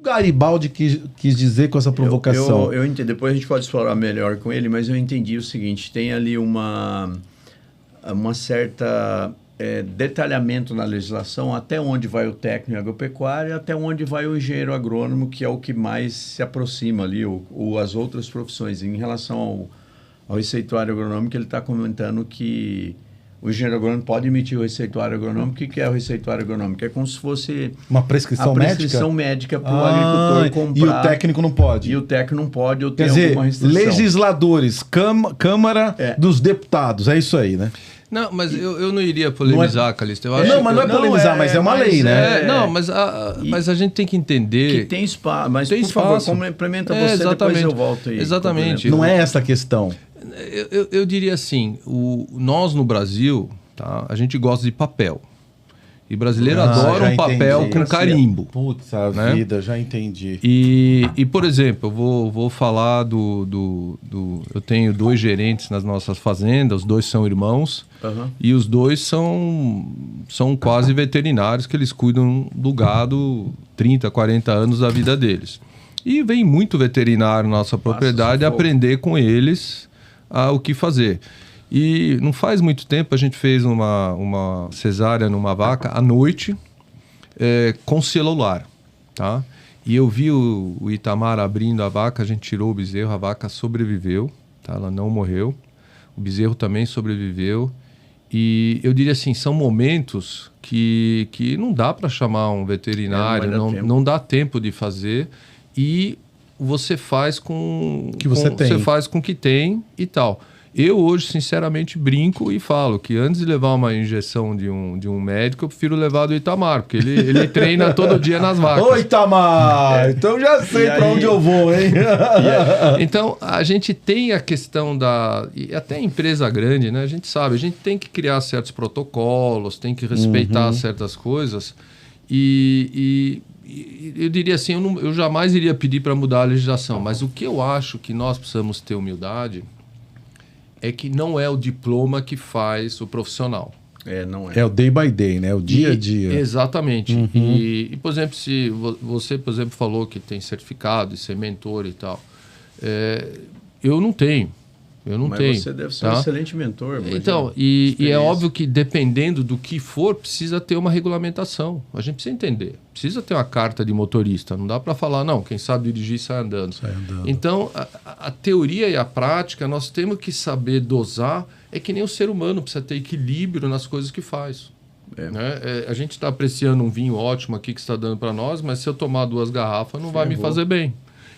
Garibaldi quis dizer com essa provocação? Eu entendi. Depois a gente pode explorar melhor com ele, mas eu entendi o seguinte: tem ali uma certa detalhamento na legislação, até onde vai o técnico agropecuário, até onde vai o engenheiro agrônomo, que é o que mais se aproxima ali, ou as outras profissões. Em relação ao receituário agronômico, ele está comentando que o engenheiro agrônomo pode emitir o receituário agronômico. O que é o receituário agronômico? É como se fosse uma prescrição médica para o agricultor comprar. E o técnico não pode. E o técnico não pode ou tem alguma restrição. Legisladores, Câmara dos Deputados, é isso aí, né? Não, mas eu não iria polemizar, Calixto. Mas não é polemizar, mas é uma lei, né? Mas a gente tem que entender... Que tem espaço, mas tem por espaço. favor, complementa você, depois eu volto aí. Exatamente. Não é essa a questão. Eu diria assim, nós no Brasil, tá, a gente gosta de papel. E brasileiro adora um papel com carimbo. Putz, né? Vida, já entendi. E por exemplo, eu vou falar eu tenho 2 gerentes nas nossas fazendas, os 2 são irmãos, e os 2 são quase veterinários, que eles cuidam do gado 30, 40 anos da vida deles. E vem muito veterinário na nossa propriedade aprender com eles o que fazer. E não faz muito tempo a gente fez uma cesárea numa vaca à noite com celular, tá? E eu vi o Itamar abrindo a vaca, a gente tirou o bezerro, a vaca sobreviveu, tá? Ela não morreu, o bezerro também sobreviveu. E eu diria assim, são momentos que não dá para chamar um veterinário, não dá tempo de fazer, e você faz com o que tem e tal. Eu hoje, sinceramente, brinco e falo que antes de levar uma injeção de um médico, eu prefiro levar do Itamar, porque ele treina todo dia nas vacas. Ô, Itamar! Então já sei para onde eu vou, hein? Então, a gente tem a questão e até empresa grande, né? A gente sabe, a gente tem que criar certos protocolos, tem que respeitar certas coisas. E eu diria assim, eu jamais iria pedir para mudar a legislação, mas o que eu acho que nós precisamos ter humildade é que não é o diploma que faz o profissional. Não é. É o day by day, né? O dia a dia. Exatamente. E, por exemplo, se você, por exemplo, falou que tem certificado de ser mentor e tal, eu não tenho. Mas você deve ser um excelente mentor. Então, e é óbvio que dependendo do que for, precisa ter uma regulamentação. A gente precisa entender. Precisa ter uma carta de motorista. Não dá para falar, não, quem sabe dirigir sai andando. Então, a teoria e a prática, nós temos que saber dosar. É que nem o ser humano precisa ter equilíbrio nas coisas que faz. Né? A gente está apreciando um vinho ótimo aqui que está dando para nós, mas se eu tomar 2 garrafas, não vai me fazer bem.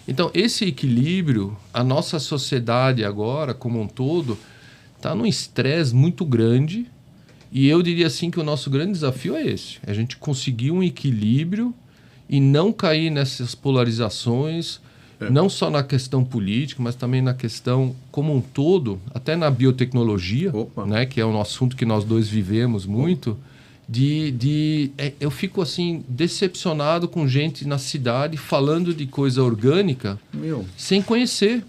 Então, esse equilíbrio, a nossa sociedade agora, como um todo, está num estresse muito grande. E eu diria assim que o nosso grande desafio é esse. É a gente conseguir um equilíbrio e não cair nessas polarizações, não só na questão política, mas também na questão como um todo, até na biotecnologia, né, que é um assunto que nós 2 vivemos muito. Eu fico assim decepcionado com gente na cidade falando de coisa orgânica sem conhecer.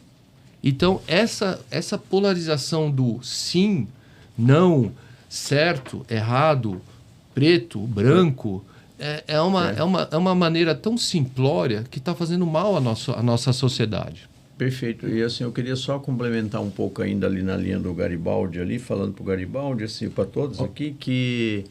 Então essa polarização do sim, não, certo, errado, preto, branco é uma maneira tão simplória que está fazendo mal à nossa sociedade. Perfeito. E assim, eu queria só complementar um pouco ainda ali na linha do Garibaldi, ali, falando para o Garibaldi, assim, para todos aqui, que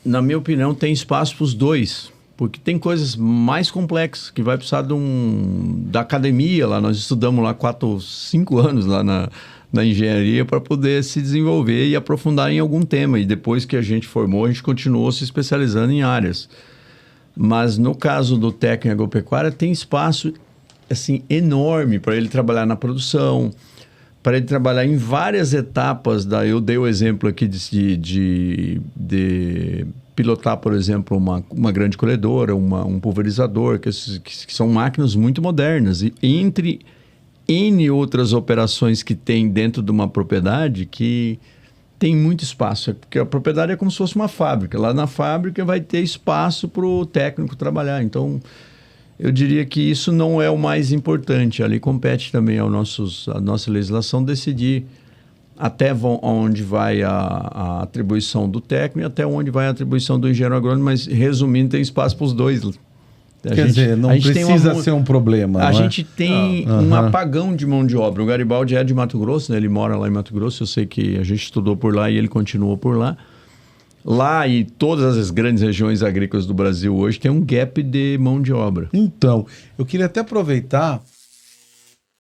na minha opinião tem espaço para os 2, porque tem coisas mais complexas que vai precisar da academia lá. Nós estudamos lá 4, 5 anos lá na engenharia para poder se desenvolver e aprofundar em algum tema, e depois que a gente formou, a gente continuou se especializando em áreas. Mas no caso do técnico agropecuário, tem espaço assim, enorme para ele trabalhar na produção, para ele trabalhar em várias etapas. Eu dei o exemplo aqui de pilotar, por exemplo, uma grande colhedora, um pulverizador, que são máquinas muito modernas. E entre N outras operações que tem dentro de uma propriedade, que tem muito espaço, porque a propriedade é como se fosse uma fábrica. Lá na fábrica vai ter espaço para o técnico trabalhar. Então, eu diria que isso não é o mais importante. Ali compete também à nossa legislação decidir até onde vai a atribuição do técnico e até onde vai a atribuição do engenheiro agrônomo, mas resumindo, tem espaço para os dois. Quer dizer, não precisa ser um problema. A gente tem um apagão de mão de obra. O Garibaldi é de Mato Grosso, né? Ele mora lá em Mato Grosso. Eu sei que a gente estudou por lá e ele continuou por lá. Lá e todas as grandes regiões agrícolas do Brasil hoje tem um gap de mão de obra. Então, eu queria até aproveitar